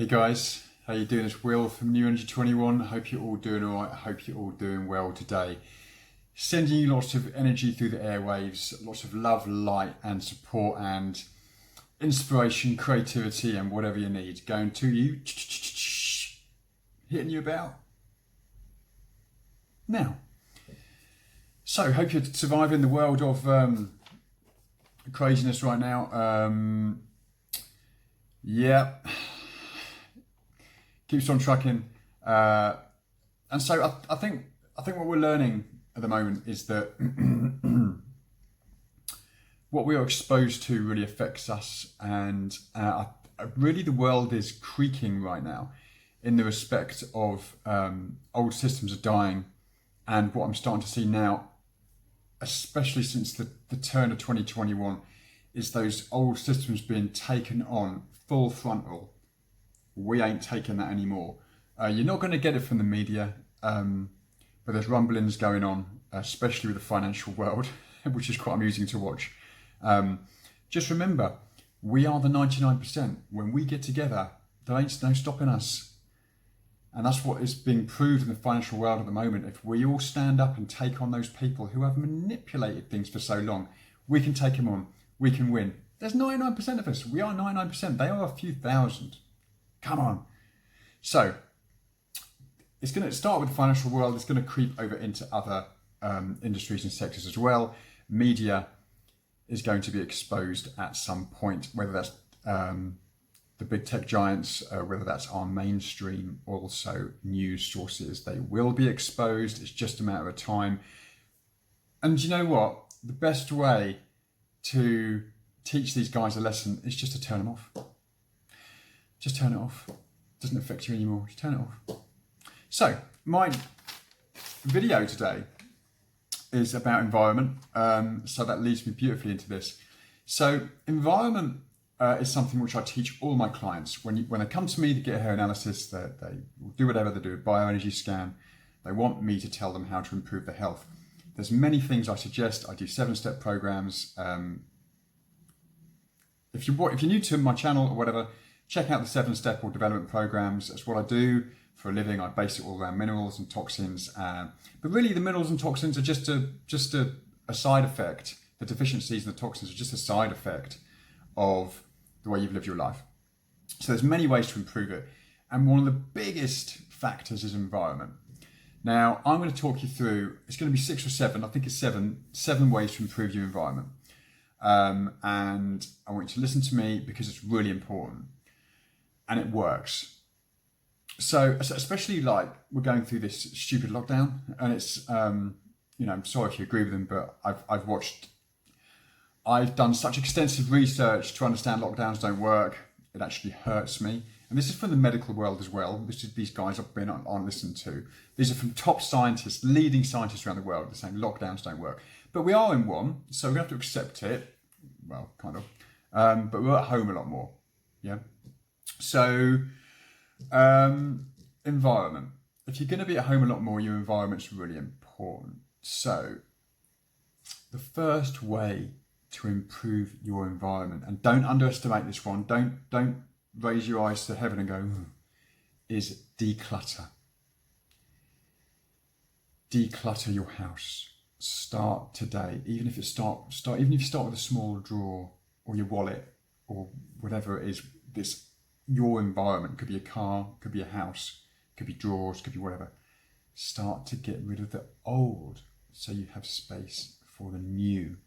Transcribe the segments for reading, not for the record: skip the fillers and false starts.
Hey guys, how you doing? It's Will from New Energy 21. I hope you're all doing all right. I hope you're all doing well today. Sending you lots of energy through the airwaves, lots of love, light and support and inspiration, creativity and whatever you need going to you, hitting you about now. So hope you're surviving the world of craziness right now. Yeah. Keeps on trucking, and so I think what we're learning at the moment is that what we are exposed to really affects us, and really the world is creaking right now in the respect of old systems are dying, and what I'm starting to see now, especially since the turn of 2021, is those old systems being taken on full frontal. We ain't taking that anymore. You're not going to get it from the media, but there's rumblings going on, especially with the financial world, which is quite amusing to watch. Just remember, we are the 99%. When we get together, there ain't no stopping us. And that's what is being proved in the financial world at the moment. If we all stand up and take on those people who have manipulated things for so long, we can take them on, we can win. There's 99% of us. We are 99%. They are a few thousand. Come on. So it's going to start with the financial world. It's going to creep over into other industries and sectors as well. Media is going to be exposed at some point, whether that's the big tech giants, whether that's our mainstream, also news sources. They will be exposed. It's just a matter of time. And you know what? The best way to teach these guys a lesson is just to turn them off. Just turn it off. It doesn't affect you anymore. Just turn it off. So my video today is about environment. So that leads me beautifully into this. So environment is something which I teach all my clients. When they come to me to get a hair analysis, they do whatever they do, a bioenergy scan. They want me to tell them how to improve their health. There's many things I suggest. I do 7-step programs. If you're new to my channel or whatever, check out the 7-step or development programs. That's what I do for a living. I base it all around minerals and toxins. But really the minerals and toxins are just a side effect. The deficiencies and the toxins are just a side effect of the way you've lived your life. So there's many ways to improve it. And one of the biggest factors is environment. Now I'm going to talk you through, it's going to be 6 or 7, I think it's seven ways to improve your environment. And I want you to listen to me because it's really important. And it works. So especially like we're going through this stupid lockdown, and it's I'm sorry if you agree with them, but I've done such extensive research to understand lockdowns don't work. It actually hurts me. And this is from the medical world as well. These guys I've been on listened to. These are from top scientists, leading scientists around the world. They're saying lockdowns don't work. But we are in one, so we have to accept it. Well, kind of. But we're at home a lot more. Yeah. So, environment. If you're going to be at home a lot more, your environment's really important. So, the first way to improve your environment, and don't underestimate this one, don't raise your eyes to heaven and go, is declutter. Declutter your house. Start today. Even if you start with a small drawer or your wallet or whatever it is, your environment could be a car, could be a house, could be drawers, could be whatever. Start to get rid of the old so you have space for the new.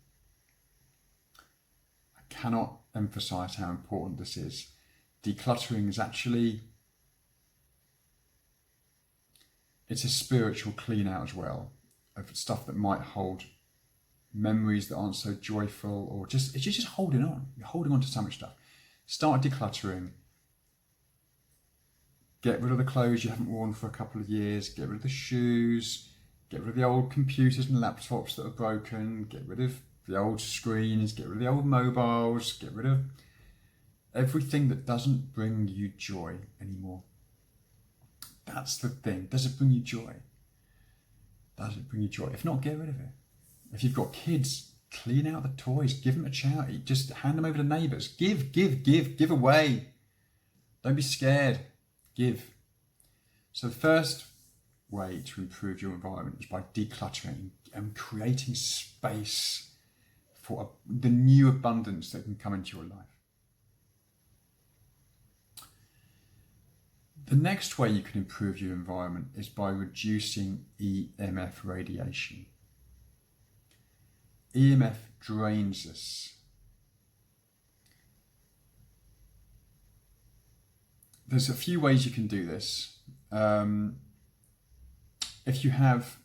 I cannot emphasize how important this is. Decluttering is actually, it's a spiritual clean out as well of stuff that might hold memories that aren't so joyful, or it's just holding on. You're holding on to so much stuff. Start decluttering. Get rid of the clothes you haven't worn for a couple of years. Get rid of the shoes. Get rid of the old computers and laptops that are broken. Get rid of the old screens. Get rid of the old mobiles. Get rid of everything that doesn't bring you joy anymore. That's the thing. Does it bring you joy? Does it bring you joy? If not, get rid of it. If you've got kids, clean out the toys. Give them a charity. Just hand them over to neighbours. Give away. Don't be scared. Give. So the first way to improve your environment is by decluttering and creating space for the new abundance that can come into your life. The next way you can improve your environment is by reducing EMF radiation. EMF drains us. There's a few ways you can do this. If you have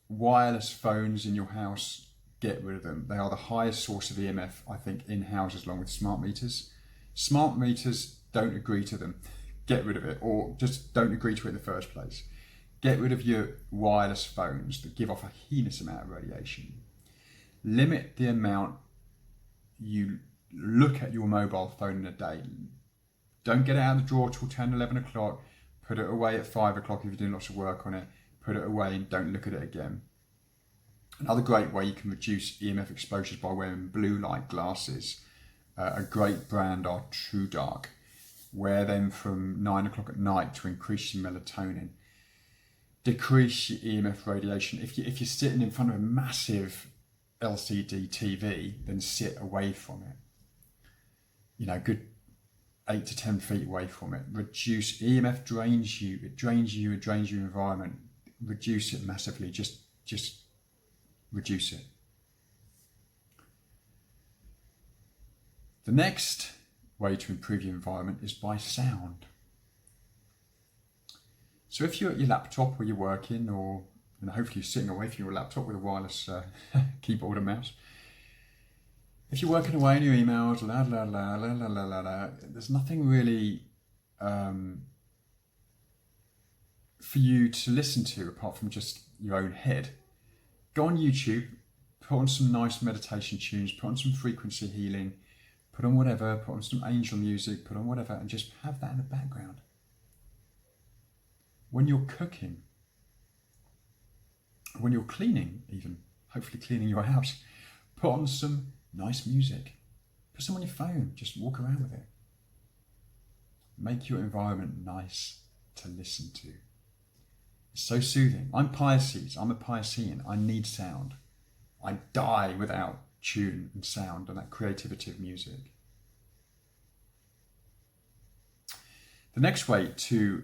wireless phones in your house, get rid of them. They are the highest source of EMF, I think, in houses, along with smart meters. Smart meters, don't agree to them. Get rid of it, or just don't agree to it in the first place. Get rid of your wireless phones that give off a heinous amount of radiation. Limit the amount you look at your mobile phone in a day. Don't get it out of the drawer till 10, 11 o'clock. Put it away at 5 o'clock if you're doing lots of work on it. Put it away and don't look at it again. Another great way you can reduce EMF exposures by wearing blue light glasses. A great brand are True Dark. Wear them from 9 o'clock at night to increase your melatonin. Decrease your EMF radiation. If you're sitting in front of a massive LCD TV, then sit away from it. Good 8 to 10 feet away from it. Reduce EMF drains you. It drains you. It drains your environment. Reduce it massively. Just reduce it. The next way to improve your environment is by sound. So if you're at your laptop or you're working, or hopefully you're sitting away from your laptop with a wireless keyboard and mouse. If you're working away on your emails, there's nothing really for you to listen to apart from just your own head. Go on YouTube, put on some nice meditation tunes, put on some frequency healing, put on whatever, put on some angel music, put on whatever, and just have that in the background. When you're cooking, when you're cleaning even, hopefully cleaning your house, put on some nice music. Put some on your phone, just walk around with it. Make your environment nice to listen to. It's so soothing. I'm Pisces, I'm a Piscean, I need sound. I die without tune and sound and that creativity of music. The next way to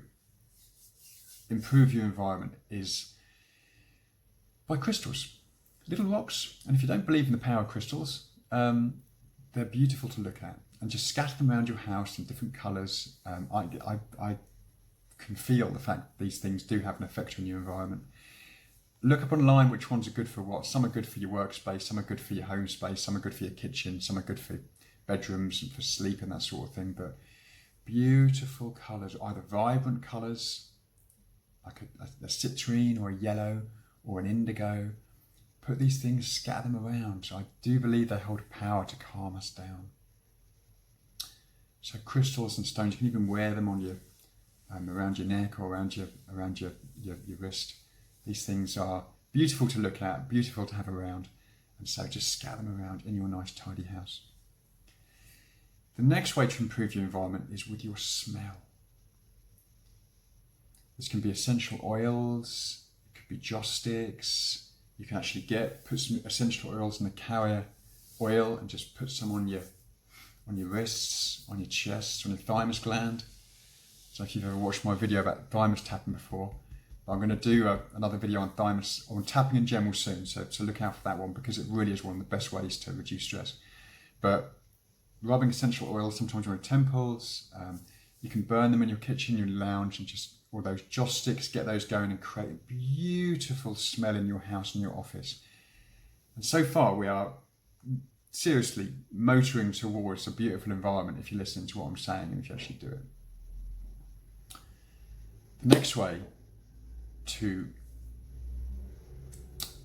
improve your environment is by crystals, little rocks. And if you don't believe in the power of crystals, they're beautiful to look at, and just scatter them around your house in different colours. I can feel the fact that these things do have an effect on your environment. Look up online which ones are good for what. Some are good for your workspace, some are good for your home space, some are good for your kitchen, some are good for bedrooms and for sleep and that sort of thing. But beautiful colours, either vibrant colours like a citrine or a yellow or an indigo. Put these things, scatter them around. So I do believe they hold power to calm us down. So crystals and stones, you can even wear them on your around your neck or around your wrist. These things are beautiful to look at, beautiful to have around, and so just scatter them around in your nice tidy house. The next way to improve your environment is with your smell. This can be essential oils, it could be joss sticks. You can actually put some essential oils in the carrier oil and just put some on your wrists, on your chest, on your thymus gland. So if you've ever watched my video about thymus tapping before, I'm going to do another video on thymus, on tapping in general soon, so look out for that one, because it really is one of the best ways to reduce stress. But rubbing essential oils sometimes on your temples, you can burn them in your kitchen, your lounge, and or those joss sticks, get those going and create a beautiful smell in your house and your office. And so far we are seriously motoring towards a beautiful environment if you listen to what I'm saying and if you actually do it. The next way to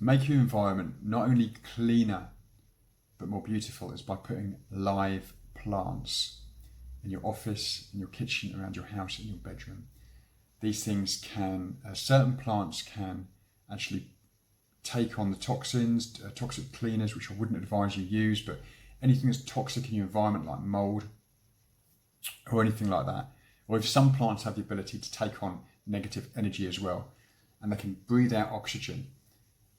make your environment not only cleaner but more beautiful is by putting live plants in your office, in your kitchen, around your house, in your bedroom. These things certain plants can actually take on the toxins, toxic cleaners, which I wouldn't advise you use, but anything that's toxic in your environment like mold, or anything like that. Or if some plants have the ability to take on negative energy as well, and they can breathe out oxygen.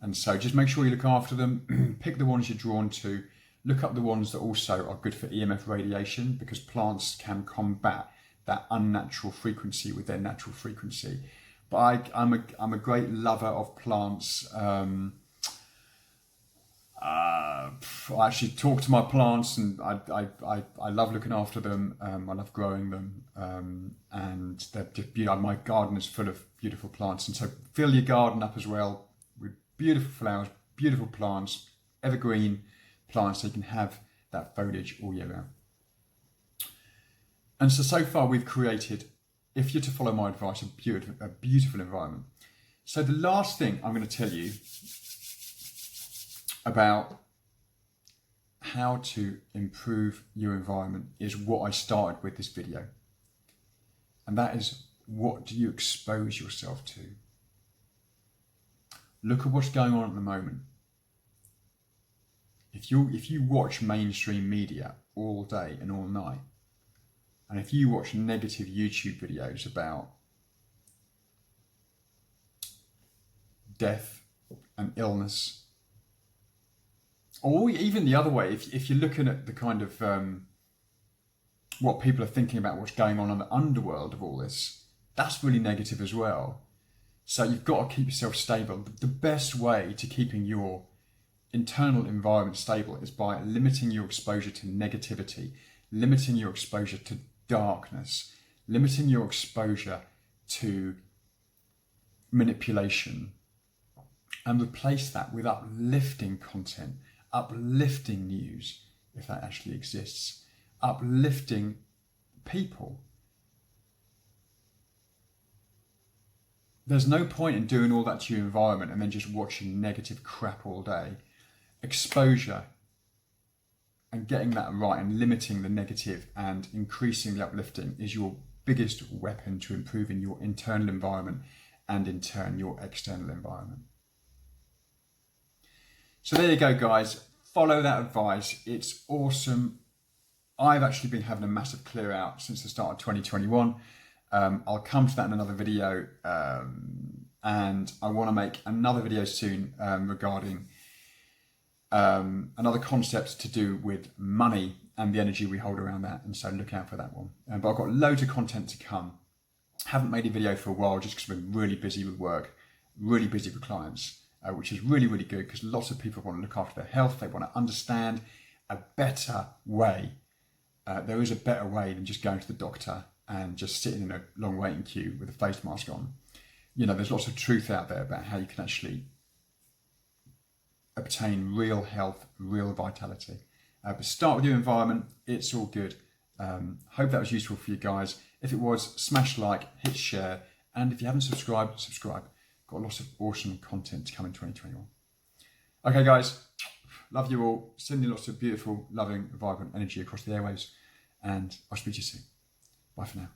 And so just make sure you look after them, pick the ones you're drawn to, look up the ones that also are good for EMF radiation, because plants can combat that unnatural frequency with their natural frequency. But I'm a great lover of plants. I actually talk to my plants, and I love looking after them. I love growing them, and they're just beautiful. My garden is full of beautiful plants, and so fill your garden up as well with beautiful flowers, beautiful plants, evergreen plants, so you can have that foliage all year round. And so far we've created, if you're to follow my advice, a beautiful environment. So the last thing I'm going to tell you about how to improve your environment is what I started with this video. And that is, what do you expose yourself to? Look at what's going on at the moment. If you watch mainstream media all day and all night, and if you watch negative YouTube videos about death and illness, or even the other way, if you're looking at the kind of what people are thinking about what's going on in the underworld of all this, that's really negative as well. So you've got to keep yourself stable. The best way to keeping your internal environment stable is by limiting your exposure to negativity, limiting your exposure to darkness, limiting your exposure to manipulation, and replace that with uplifting content, uplifting news, if that actually exists, uplifting people. There's no point in doing all that to your environment and then just watching negative crap all day. Exposure and getting that right and limiting the negative and increasing the uplifting is your biggest weapon to improving your internal environment and in turn your external environment. So there you go, guys. Follow that advice. It's awesome. I've actually been having a massive clear out since the start of 2021. I'll come to that in another video, and I want to make another video soon regarding another concept to do with money and the energy we hold around that, and so look out for that one. But I've got loads of content to come. Haven't made a video for a while just because I've been really busy with work, really busy with clients, which is really, really good, because lots of people want to look after their health. They want to understand a better way. There is a better way than just going to the doctor and just sitting in a long waiting queue with a face mask on. You know, there's lots of truth out there about how you can actually obtain real health, real vitality. But start with your environment. It's all good. Hope that was useful for you guys. If it was, smash like, hit share, and if you haven't subscribed, subscribe. Got lots of awesome content to come in 2021. Okay, guys, love you all. Sending lots of beautiful, loving, vibrant energy across the airwaves, and I'll speak to you soon. Bye for now.